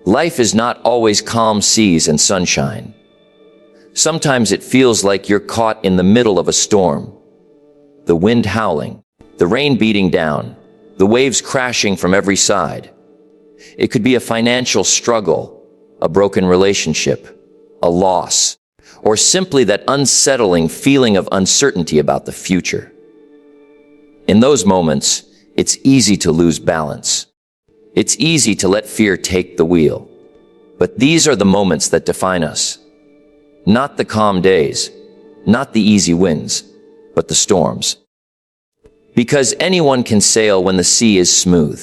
Life is not always calm seas and sunshine. Sometimes it feels like you're caught in the middle of a storm. The wind howling, the rain beating down, the waves crashing from every side. It could be a financial struggle, a broken relationship, a loss, or simply that unsettling feeling of uncertainty about the future. In those moments, it's easy to lose balance. It's easy to let fear take the wheel. But these are the moments that define us. Not the calm days, not the easy wins, but the storms. Because anyone can sail when the sea is smooth.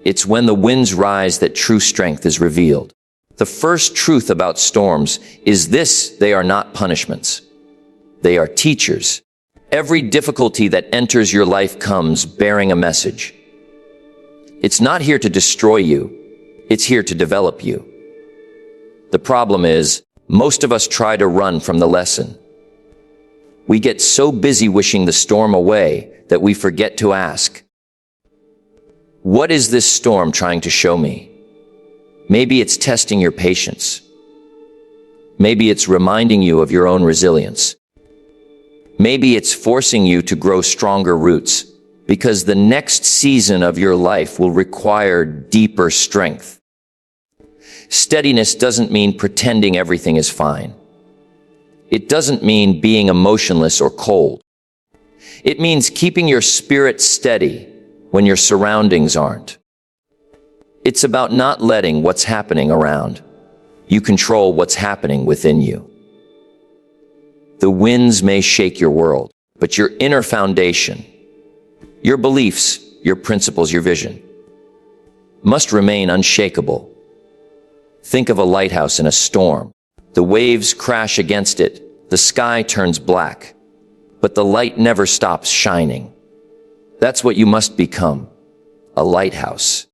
It's when the winds rise that true strength is revealed. The first truth about storms is this: they are not punishments. They are teachers. Every difficulty that enters your life comes bearing a message. It's not here to destroy you. It's here to develop you. The problem is, most of us try to run from the lesson. We get so busy wishing the storm away that we forget to ask, what is this storm trying to show me? Maybe it's testing your patience. Maybe it's reminding you of your own resilience. Maybe it's forcing you to grow stronger roots, because the next season of your life will require deeper strength. Steadiness doesn't mean pretending everything is fine. It doesn't mean being emotionless or cold. It means keeping your spirit steady when your surroundings aren't. It's about not letting what's happening around you control what's happening within you. The winds may shake your world, but your inner foundation, your beliefs, your principles, your vision, must remain unshakable. Think of a lighthouse in a storm. The waves crash against it, the sky turns black, but the light never stops shining. That's what you must become, a lighthouse.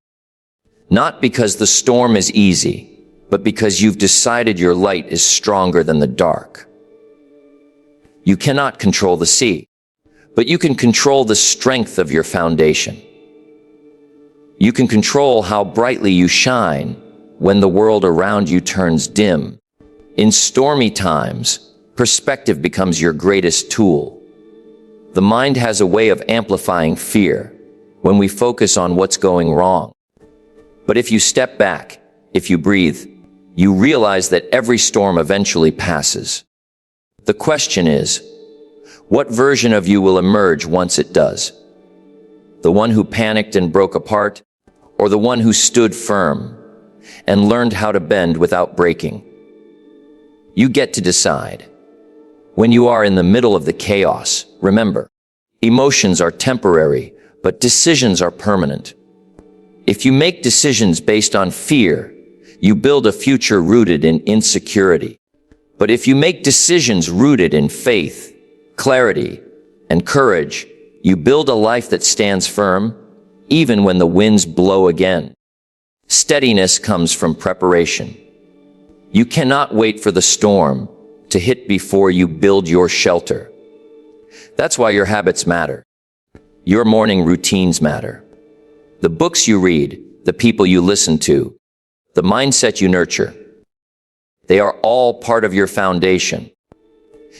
Not because the storm is easy, but because you've decided your light is stronger than the dark. You cannot control the sea, but you can control the strength of your foundation. You can control how brightly you shine when the world around you turns dim. In stormy times, perspective becomes your greatest tool. The mind has a way of amplifying fear when we focus on what's going wrong. But if you step back, if you breathe, you realize that every storm eventually passes. The question is, what version of you will emerge once it does? The one who panicked and broke apart, or the one who stood firm and learned how to bend without breaking? You get to decide. When you are in the middle of the chaos, remember, emotions are temporary, but decisions are permanent. If you make decisions based on fear, you build a future rooted in insecurity. But if you make decisions rooted in faith, clarity, and courage, you build a life that stands firm, even when the winds blow again. Steadiness comes from preparation. You cannot wait for the storm to hit before you build your shelter. That's why your habits matter. Your morning routines matter. The books you read, the people you listen to, the mindset you nurture, they are all part of your foundation.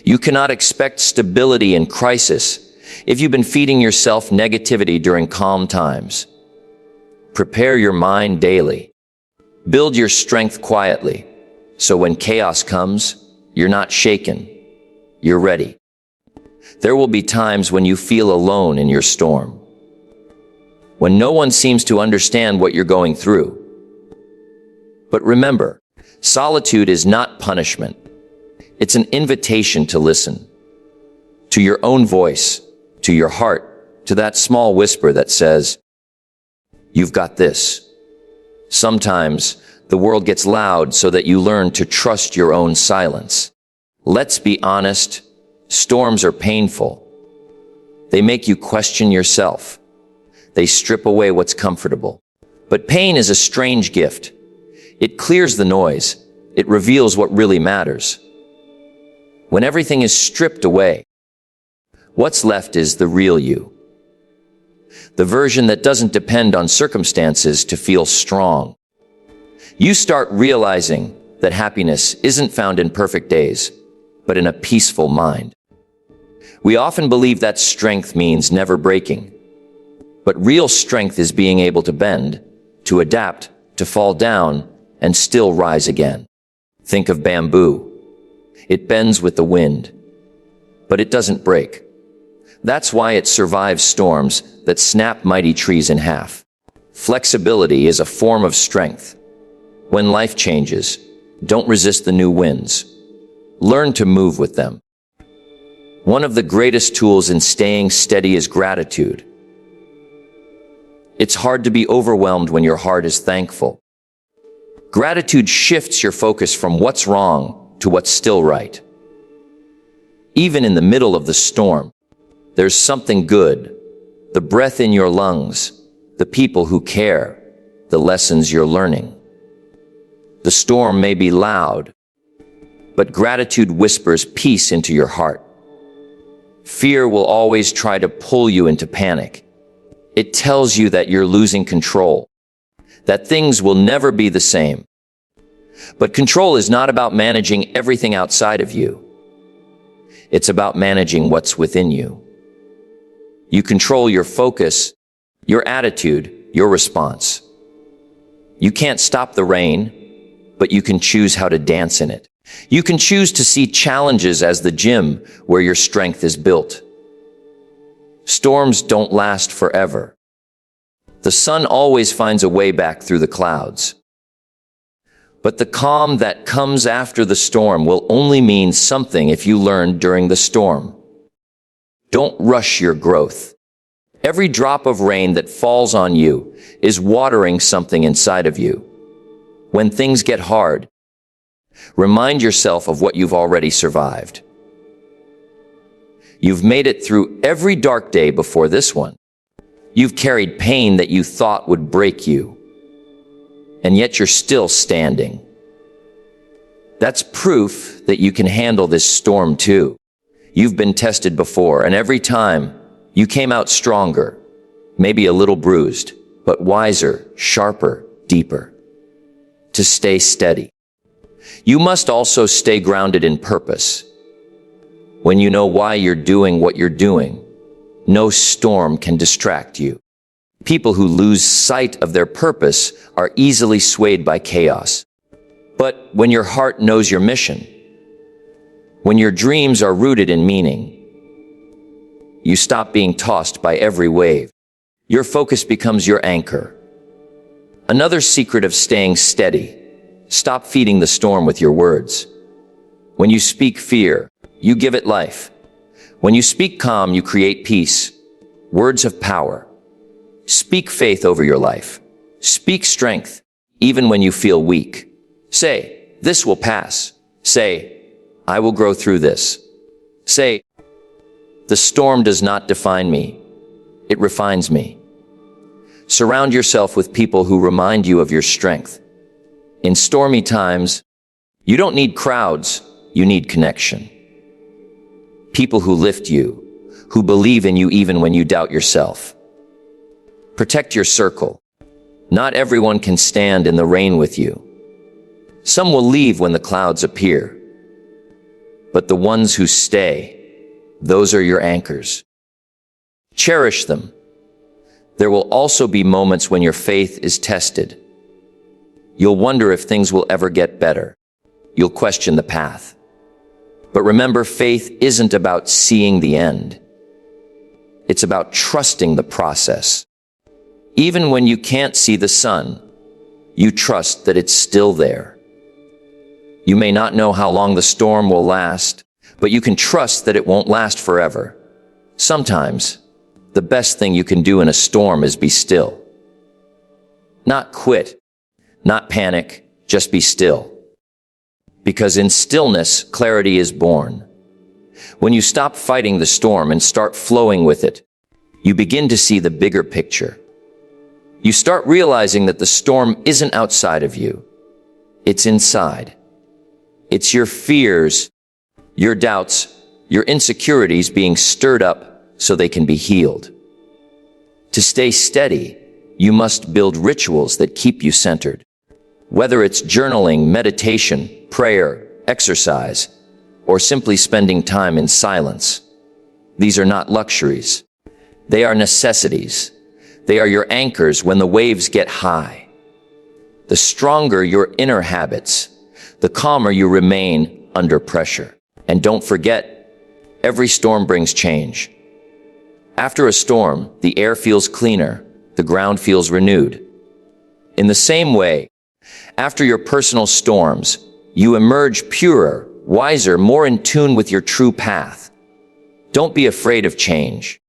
You cannot expect stability in crisis if you've been feeding yourself negativity during calm times. Prepare your mind daily. Build your strength quietly, so when chaos comes, you're not shaken, you're ready. There will be times when you feel alone in your storm, when no one seems to understand what you're going through. But remember, solitude is not punishment. It's an invitation to listen, to your own voice, to your heart, to that small whisper that says, "You've got this." Sometimes the world gets loud so that you learn to trust your own silence. Let's be honest, storms are painful. They make you question yourself. They strip away what's comfortable. But pain is a strange gift. It clears the noise. It reveals what really matters. When everything is stripped away, what's left is the real you. The version that doesn't depend on circumstances to feel strong. You start realizing that happiness isn't found in perfect days, but in a peaceful mind. We often believe that strength means never breaking. But real strength is being able to bend, to adapt, to fall down, and still rise again. Think of bamboo. It bends with the wind, but it doesn't break. That's why it survives storms that snap mighty trees in half. Flexibility is a form of strength. When life changes, don't resist the new winds. Learn to move with them. One of the greatest tools in staying steady is gratitude. It's hard to be overwhelmed when your heart is thankful. Gratitude shifts your focus from what's wrong to what's still right. Even in the middle of the storm, there's something good. The breath in your lungs, the people who care, the lessons you're learning. The storm may be loud, but gratitude whispers peace into your heart. Fear will always try to pull you into panic. It tells you that you're losing control, that things will never be the same. But control is not about managing everything outside of you. It's about managing what's within you. You control your focus, your attitude, your response. You can't stop the rain, but you can choose how to dance in it. You can choose to see challenges as the gym where your strength is built. Storms don't last forever. The sun always finds a way back through the clouds. But the calm that comes after the storm will only mean something if you learn during the storm. Don't rush your growth. Every drop of rain that falls on you is watering something inside of you. When things get hard, remind yourself of what you've already survived. You've made it through every dark day before this one. You've carried pain that you thought would break you, and yet you're still standing. That's proof that you can handle this storm too. You've been tested before, and every time you came out stronger, maybe a little bruised, but wiser, sharper, deeper. To stay steady, you must also stay grounded in purpose. When you know why you're doing what you're doing, no storm can distract you. People who lose sight of their purpose are easily swayed by chaos. But when your heart knows your mission, when your dreams are rooted in meaning, you stop being tossed by every wave. Your focus becomes your anchor. Another secret of staying steady: stop feeding the storm with your words. When you speak fear, you give it life. When you speak calm, you create peace. Words have power. Speak faith over your life. Speak strength, even when you feel weak. Say, "This will pass." Say, "I will grow through this." Say, "The storm does not define me. It refines me." Surround yourself with people who remind you of your strength. In stormy times, you don't need crowds, you need connection. People who lift you, who believe in you even when you doubt yourself. Protect your circle. Not everyone can stand in the rain with you. Some will leave when the clouds appear. But the ones who stay, those are your anchors. Cherish them. There will also be moments when your faith is tested. You'll wonder if things will ever get better. You'll question the path. But remember, faith isn't about seeing the end. It's about trusting the process. Even when you can't see the sun, you trust that it's still there. You may not know how long the storm will last, but you can trust that it won't last forever. Sometimes, the best thing you can do in a storm is be still. Not quit, not panic, just be still. Because in stillness, clarity is born. When you stop fighting the storm and start flowing with it, you begin to see the bigger picture. You start realizing that the storm isn't outside of you. It's inside. It's your fears, your doubts, your insecurities being stirred up so they can be healed. To stay steady, you must build rituals that keep you centered. Whether it's journaling, meditation, prayer, exercise, or simply spending time in silence, these are not luxuries. They are necessities. They are your anchors when the waves get high. The stronger your inner habits, the calmer you remain under pressure. And don't forget, every storm brings change. After a storm, the air feels cleaner, the ground feels renewed. In the same way, after your personal storms, you emerge purer, wiser, more in tune with your true path. Don't be afraid of change.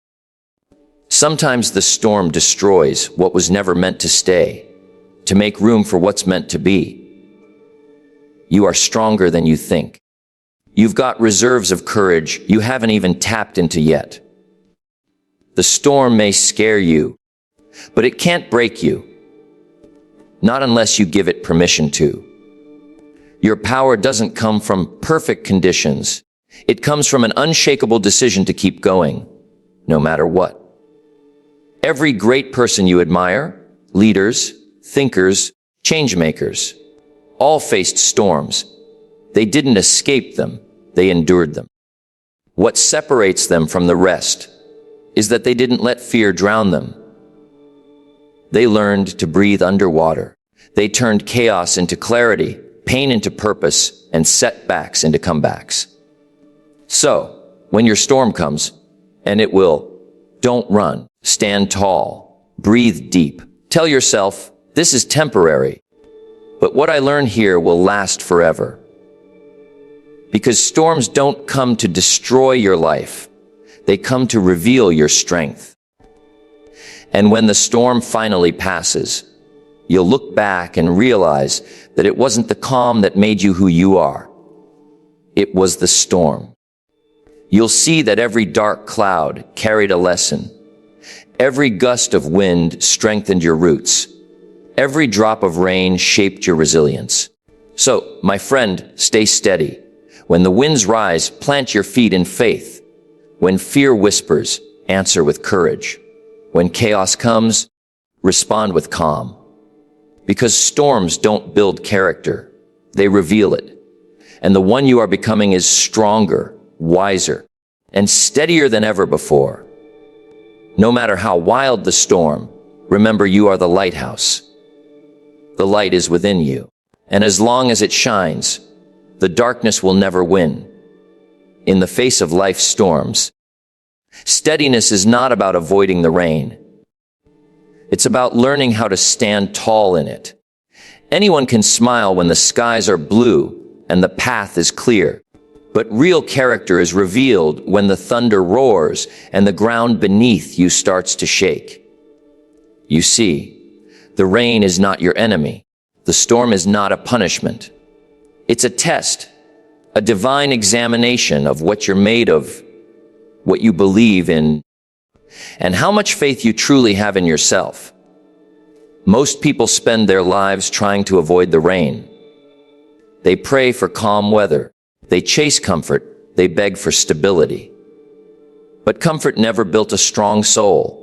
Sometimes the storm destroys what was never meant to stay, to make room for what's meant to be. You are stronger than you think. You've got reserves of courage you haven't even tapped into yet. The storm may scare you, but it can't break you. Not unless you give it permission to. Your power doesn't come from perfect conditions. It comes from an unshakable decision to keep going, no matter what. Every great person you admire, leaders, thinkers, changemakers, all faced storms. They didn't escape them, they endured them. What separates them from the rest is that they didn't let fear drown them. They learned to breathe underwater. They turned chaos into clarity, pain into purpose, and setbacks into comebacks. So, when your storm comes, and it will, don't run, stand tall, breathe deep. Tell yourself, this is temporary, but what I learn here will last forever. Because storms don't come to destroy your life, they come to reveal your strength. And when the storm finally passes, you'll look back and realize that it wasn't the calm that made you who you are. It was the storm. You'll see that every dark cloud carried a lesson. Every gust of wind strengthened your roots. Every drop of rain shaped your resilience. So, my friend, stay steady. When the winds rise, plant your feet in faith. When fear whispers, answer with courage. When chaos comes, respond with calm. Because storms don't build character, they reveal it. And the one you are becoming is stronger, wiser, and steadier than ever before. No matter how wild the storm, remember you are the lighthouse. The light is within you, and as long as it shines, the darkness will never win. In the face of life's storms, steadiness is not about avoiding the rain. It's about learning how to stand tall in it. Anyone can smile when the skies are blue and the path is clear. But real character is revealed when the thunder roars and the ground beneath you starts to shake. You see, the rain is not your enemy. The storm is not a punishment. It's a test, a divine examination of what you're made of, what you believe in, and how much faith you truly have in yourself. Most people spend their lives trying to avoid the rain. They pray for calm weather. They chase comfort. They beg for stability. But comfort never built a strong soul.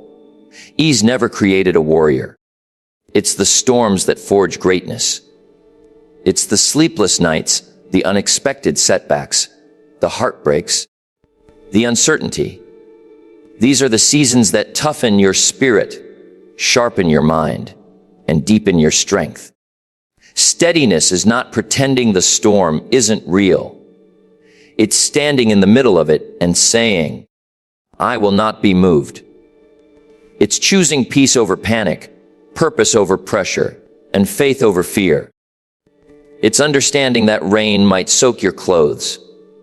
Ease never created a warrior. It's the storms that forge greatness. It's the sleepless nights, the unexpected setbacks, the heartbreaks, the uncertainty. These are the seasons that toughen your spirit, sharpen your mind, and deepen your strength. Steadiness is not pretending the storm isn't real. It's standing in the middle of it and saying, I will not be moved. It's choosing peace over panic, purpose over pressure, and faith over fear. It's understanding that rain might soak your clothes,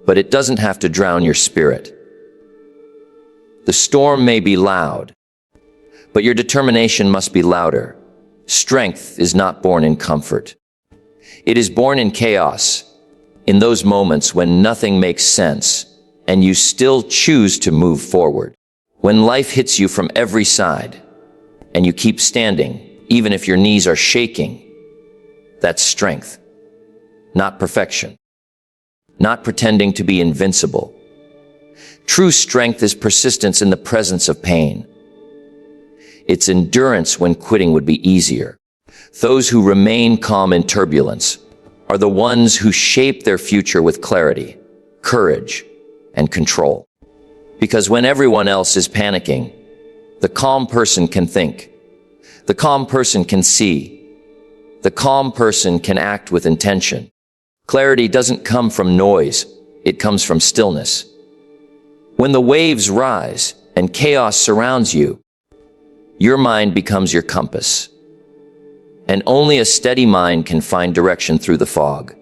but it doesn't have to drown your spirit. The storm may be loud, but your determination must be louder. Strength is not born in comfort. It is born in chaos, in those moments when nothing makes sense, and you still choose to move forward. When life hits you from every side, and you keep standing, even if your knees are shaking, that's strength, not perfection, not pretending to be invincible. True strength is persistence in the presence of pain. It's endurance when quitting would be easier. Those who remain calm in turbulence are the ones who shape their future with clarity, courage, and control. Because when everyone else is panicking, the calm person can think. The calm person can see. The calm person can act with intention. Clarity doesn't come from noise, it comes from stillness. When the waves rise and chaos surrounds you, your mind becomes your compass. And only a steady mind can find direction through the fog.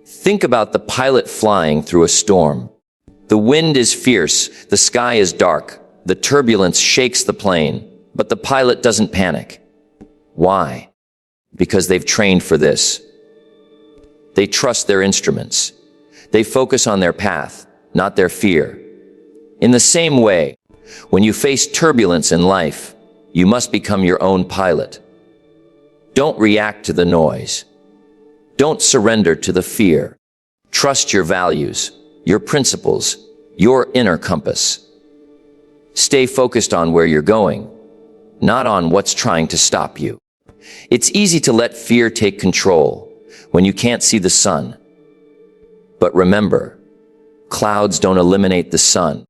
Think about the pilot flying through a storm. The wind is fierce, the sky is dark, the turbulence shakes the plane, but the pilot doesn't panic. Why? Because they've trained for this. They trust their instruments. They focus on their path, not their fear. In the same way, when you face turbulence in life, you must become your own pilot. Don't react to the noise. Don't surrender to the fear. Trust your values, your principles, your inner compass. Stay focused on where you're going, not on what's trying to stop you. It's easy to let fear take control when you can't see the sun. But remember, clouds don't eliminate the sun.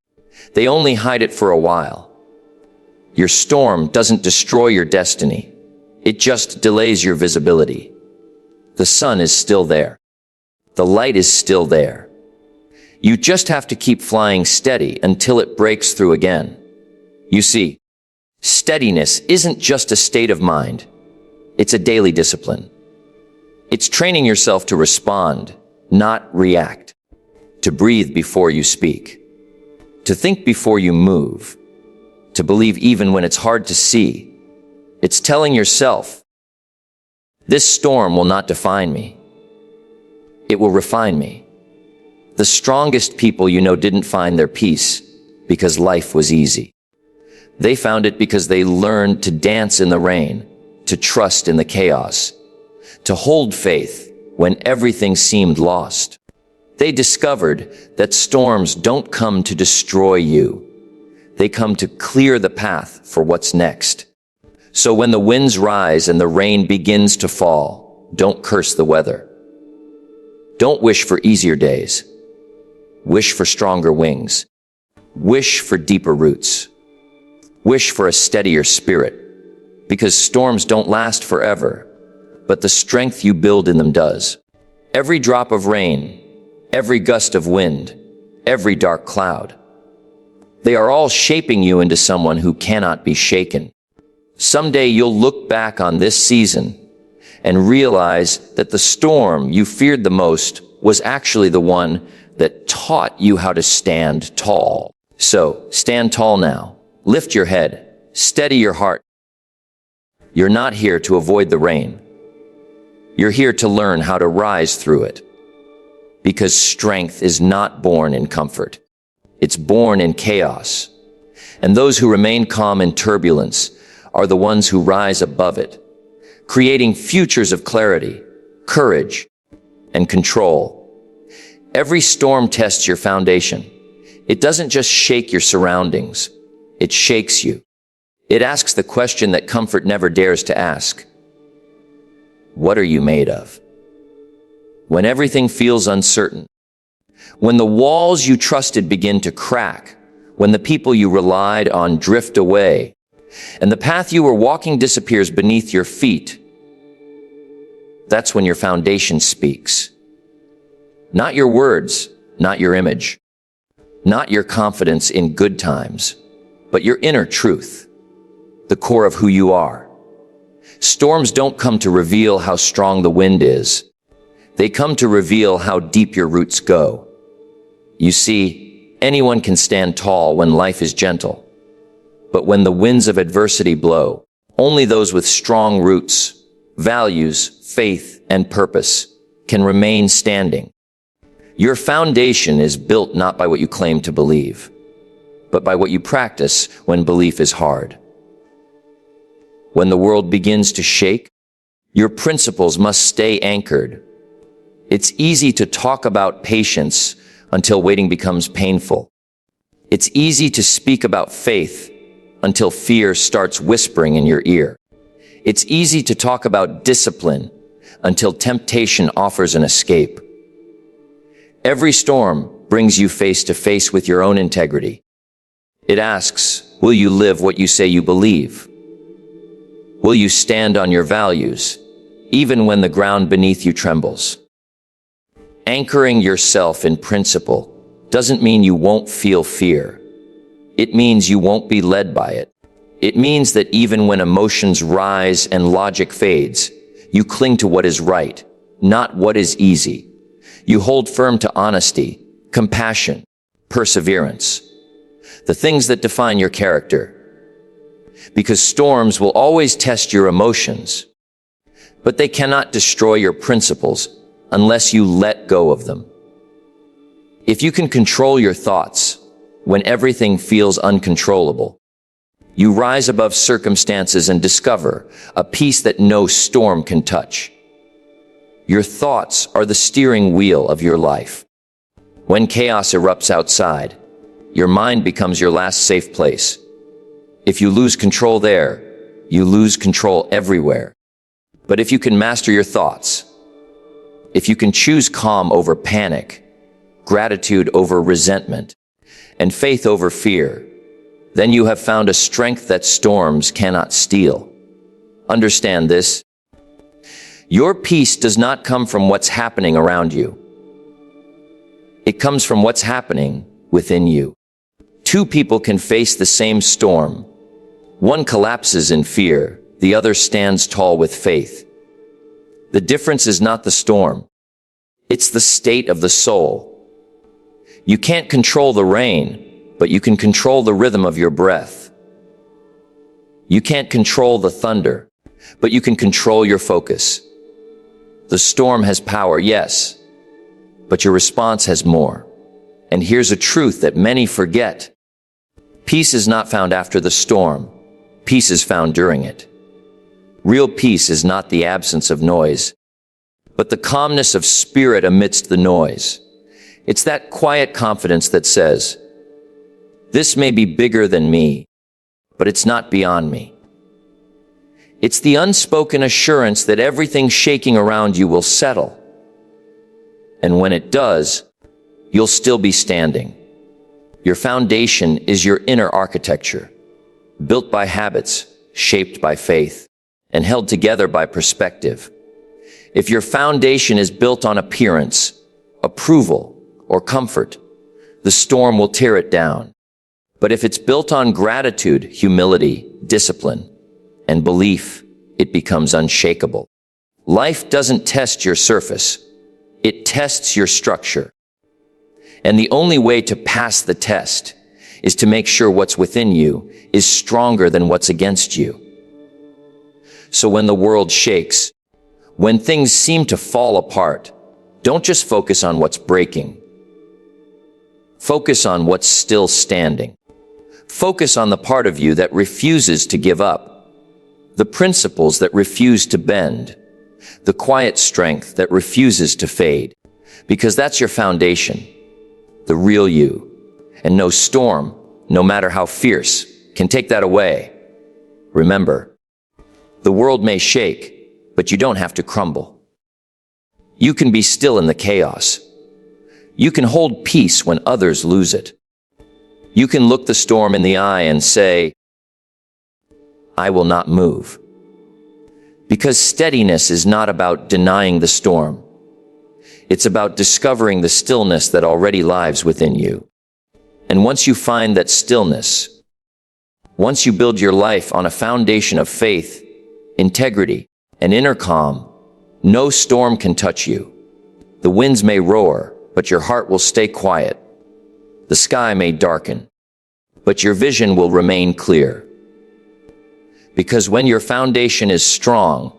They only hide it for a while. Your storm doesn't destroy your destiny. It just delays your visibility. The sun is still there. The light is still there. You just have to keep flying steady until it breaks through again. You see, steadiness isn't just a state of mind. It's a daily discipline. It's training yourself to respond, not react. To breathe before you speak. To think before you move. To believe even when it's hard to see. It's telling yourself, this storm will not define me. It will refine me. The strongest people you know didn't find their peace because life was easy. They found it because they learned to dance in the rain, to trust in the chaos, to hold faith when everything seemed lost. They discovered that storms don't come to destroy you. They come to clear the path for what's next. So when the winds rise and the rain begins to fall, don't curse the weather. Don't wish for easier days. Wish for stronger wings. Wish for deeper roots. Wish for a steadier spirit. Because storms don't last forever, but the strength you build in them does. Every drop of rain, every gust of wind, every dark cloud, they are all shaping you into someone who cannot be shaken. Someday you'll look back on this season and realize that the storm you feared the most was actually the one that taught you how to stand tall. So, stand tall now. Lift your head. Steady your heart. You're not here to avoid the rain. You're here to learn how to rise through it. Because strength is not born in comfort. It's born in chaos. And those who remain calm in turbulence are the ones who rise above it, creating futures of clarity, courage, and control. Every storm tests your foundation. It doesn't just shake your surroundings. It shakes you. It asks the question that comfort never dares to ask. What are you made of? When everything feels uncertain, when the walls you trusted begin to crack, when the people you relied on drift away, and the path you were walking disappears beneath your feet, that's when your foundation speaks. Not your words, not your image, not your confidence in good times, but your inner truth, the core of who you are. Storms don't come to reveal how strong the wind is. They come to reveal how deep your roots go. You see, anyone can stand tall when life is gentle. But when the winds of adversity blow, only those with strong roots, values, faith, and purpose can remain standing. Your foundation is built not by what you claim to believe, but by what you practice when belief is hard. When the world begins to shake, your principles must stay anchored. It's easy to talk about patience until waiting becomes painful. It's easy to speak about faith until fear starts whispering in your ear. It's easy to talk about discipline until temptation offers an escape. Every storm brings you face to face with your own integrity. It asks, will you live what you say you believe? Will you stand on your values, even when the ground beneath you trembles? Anchoring yourself in principle doesn't mean you won't feel fear. It means you won't be led by it. It means that even when emotions rise and logic fades, you cling to what is right, not what is easy. You hold firm to honesty, compassion, perseverance, the things that define your character. Because storms will always test your emotions, but they cannot destroy your principles unless you let go of them. If you can control your thoughts when everything feels uncontrollable, you rise above circumstances and discover a peace that no storm can touch. Your thoughts are the steering wheel of your life. When chaos erupts outside, your mind becomes your last safe place. If you lose control there, you lose control everywhere. But if you can master your thoughts, if you can choose calm over panic, gratitude over resentment, and faith over fear, then you have found a strength that storms cannot steal. Understand this. Your peace does not come from what's happening around you. It comes from what's happening within you. Two people can face the same storm. One collapses in fear, the other stands tall with faith. The difference is not the storm. It's the state of the soul. You can't control the rain, but you can control the rhythm of your breath. You can't control the thunder, but you can control your focus. The storm has power, yes, but your response has more. And here's a truth that many forget. Peace is not found after the storm. Peace is found during it. Real peace is not the absence of noise, but the calmness of spirit amidst the noise. It's that quiet confidence that says, this may be bigger than me, but it's not beyond me. It's the unspoken assurance that everything shaking around you will settle. And when it does, you'll still be standing. Your foundation is your inner architecture, built by habits, shaped by faith, and held together by perspective. If your foundation is built on appearance, approval, or comfort, the storm will tear it down. But if it's built on gratitude, humility, discipline, and belief, it becomes unshakable. Life doesn't test your surface. It tests your structure. And the only way to pass the test is to make sure what's within you is stronger than what's against you. So when the world shakes, when things seem to fall apart, don't just focus on what's breaking. Focus on what's still standing. Focus on the part of you that refuses to give up, the principles that refuse to bend, the quiet strength that refuses to fade, because that's your foundation, the real you. And no storm, no matter how fierce, can take that away. Remember, the world may shake, but you don't have to crumble. You can be still in the chaos. You can hold peace when others lose it. You can look the storm in the eye and say, I will not move. Because steadiness is not about denying the storm. It's about discovering the stillness that already lies within you. And once you find that stillness, once you build your life on a foundation of faith, integrity, and inner calm, no storm can touch you. The winds may roar, but your heart will stay quiet. The sky may darken, but your vision will remain clear. Because when your foundation is strong,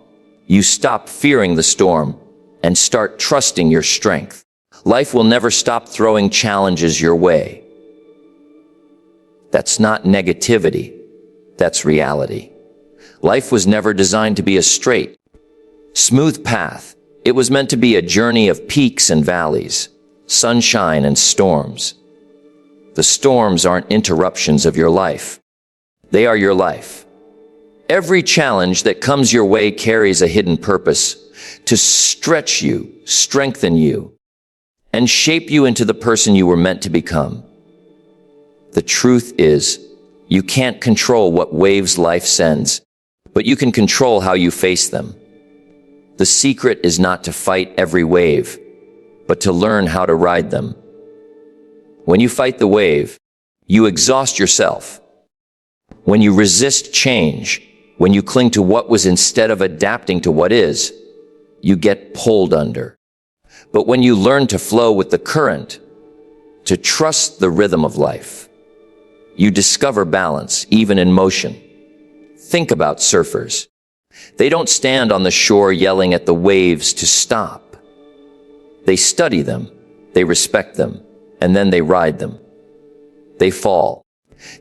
you stop fearing the storm and start trusting your strength. Life will never stop throwing challenges your way. That's not negativity, that's reality. Life was never designed to be a straight, smooth path. It was meant to be a journey of peaks and valleys, sunshine and storms. The storms aren't interruptions of your life. They are your life. Every challenge that comes your way carries a hidden purpose to stretch you, strengthen you, and shape you into the person you were meant to become. The truth is, you can't control what waves life sends, but you can control how you face them. The secret is not to fight every wave, but to learn how to ride them. When you fight the wave, you exhaust yourself. When you resist change, when you cling to what was instead of adapting to what is, you get pulled under. But when you learn to flow with the current, to trust the rhythm of life, you discover balance, even in motion. Think about surfers. They don't stand on the shore yelling at the waves to stop. They study them, they respect them, and then they ride them. They fall.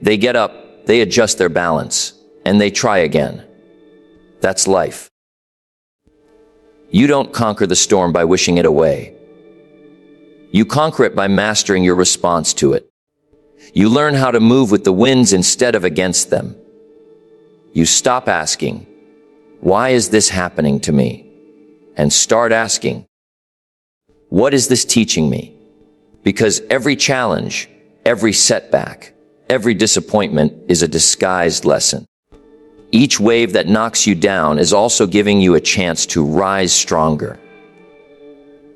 They get up, they adjust their balance, and they try again. That's life. You don't conquer the storm by wishing it away. You conquer it by mastering your response to it. You learn how to move with the winds instead of against them. You stop asking, "Why is this happening to me?" and start asking, "What is this teaching me?" Because every challenge, every setback, every disappointment is a disguised lesson. Each wave that knocks you down is also giving you a chance to rise stronger.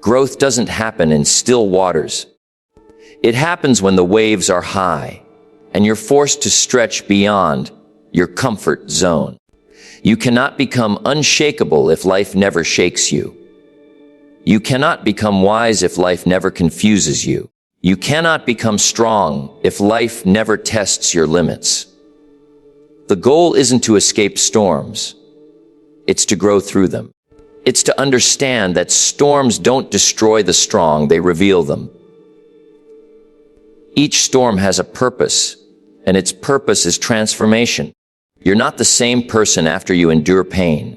Growth doesn't happen in still waters. It happens when the waves are high and you're forced to stretch beyond your comfort zone. You cannot become unshakable if life never shakes you. You cannot become wise if life never confuses you. You cannot become strong if life never tests your limits. The goal isn't to escape storms. It's to grow through them. It's to understand that storms don't destroy the strong, they reveal them. Each storm has a purpose, and its purpose is transformation. You're not the same person after you endure pain.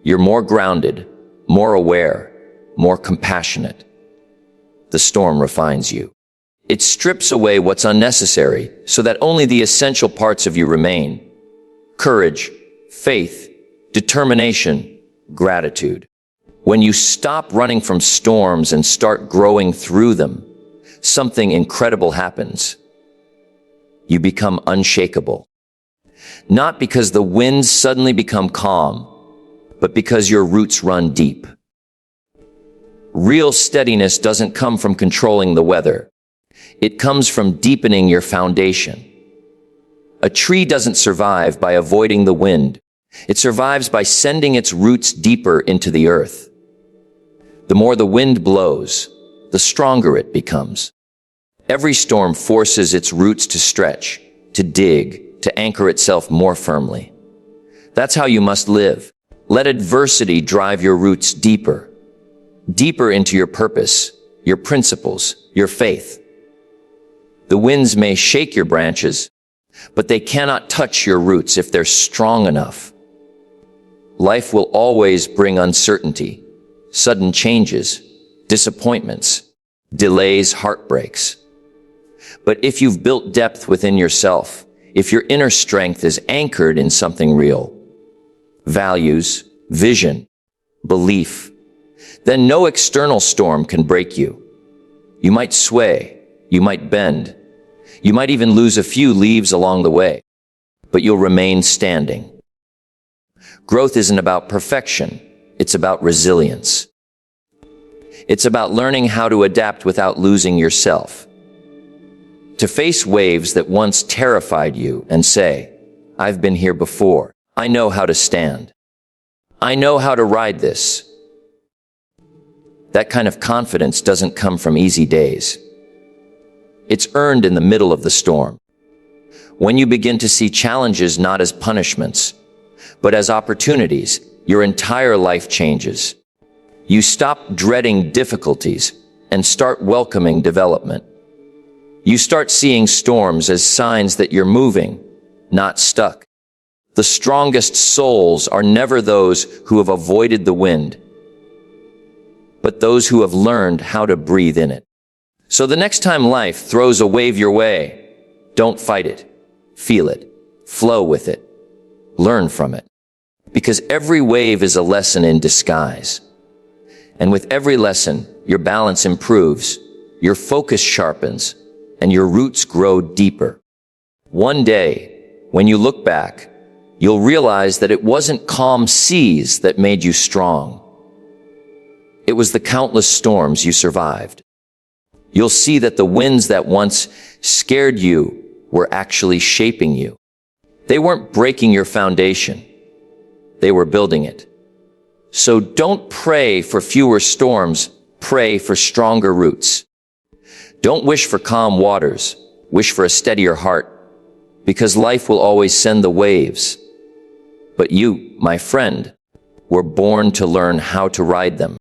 You're more grounded, more aware, more compassionate. The storm refines you. It strips away what's unnecessary so that only the essential parts of you remain. Courage, faith, determination, gratitude. When you stop running from storms and start growing through them, something incredible happens. You become unshakable. Not because the winds suddenly become calm, but because your roots run deep. Real steadiness doesn't come from controlling the weather. It comes from deepening your foundation. A tree doesn't survive by avoiding the wind. It survives by sending its roots deeper into the earth. The more the wind blows, the stronger it becomes. Every storm forces its roots to stretch, to dig, to anchor itself more firmly. That's how you must live. Let adversity drive your roots deeper, deeper into your purpose, your principles, your faith. The winds may shake your branches, but they cannot touch your roots if they're strong enough. Life will always bring uncertainty, sudden changes, disappointments, delays, heartbreaks. But if you've built depth within yourself, if your inner strength is anchored in something real, values, vision, belief, then no external storm can break you. You might sway, you might bend, you might even lose a few leaves along the way, but you'll remain standing. Growth isn't about perfection, it's about resilience. It's about learning how to adapt without losing yourself. To face waves that once terrified you and say, "I've been here before. I know how to stand. I know how to ride this." That kind of confidence doesn't come from easy days. It's earned in the middle of the storm. When you begin to see challenges not as punishments, but as opportunities, your entire life changes. You stop dreading difficulties and start welcoming development. You start seeing storms as signs that you're moving, not stuck. The strongest souls are never those who have avoided the wind, but those who have learned how to breathe in it. So the next time life throws a wave your way, don't fight it. Feel it. Flow with it. Learn from it. Because every wave is a lesson in disguise. And with every lesson, your balance improves, your focus sharpens, and your roots grow deeper. One day, when you look back, you'll realize that it wasn't calm seas that made you strong. It was the countless storms you survived. You'll see that the winds that once scared you were actually shaping you. They weren't breaking your foundation. They were building it. So don't pray for fewer storms, pray for stronger roots. Don't wish for calm waters, wish for a steadier heart, because life will always send the waves. But you, my friend, were born to learn how to ride them.